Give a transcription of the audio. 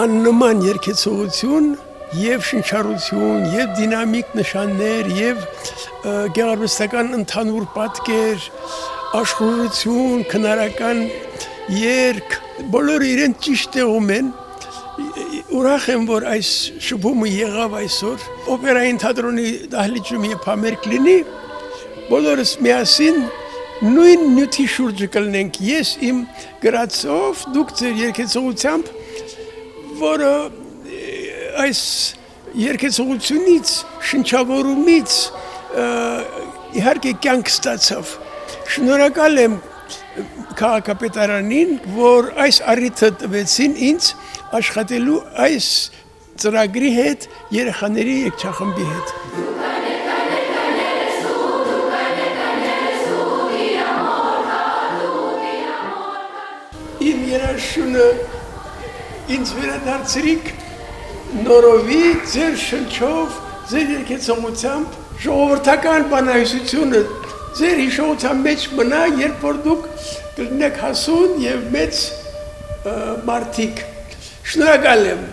աննման երկեցողություն եւ շնչառություն եւ դինամիկ նշաններ եւ գեղարվեստական ընդհանուր պատկեր, աշխուժություն, քնարական երգ, բոլորը իրեն ճիշտ տեղում են։ Ուրախ եմ, որ այս շփումը եղավ այսօր օպերային թատրոնի դահլիճում եւ համերգ լինի, բոլորս միասին նույն նյութի շուրջը կլինենք, ես իմ գրածով, դուք ձեր երկեցողությամբ, որը այս երկեցողությունից, շնչավորումից իհարկե կյանք ստացավ։ Շնորհակալ եմ քաղաքապետարանին, որ այս առիթը տվեցին ինձ աշխատելու այս ծրագրի հետ, երեխաների երգչախմբի հետ։ Իմ երաշունը ինձ վերադարձրիք նորովի ձեր շնչով, ձեր երկեցողությամբ, ժողովրդական բանահյուսությունը ձեր հիշողության մեջ մնա, երբ որ դուք կլինեք հասուն եւ մեծ մարդիկ։ Շնորհակալ եմ։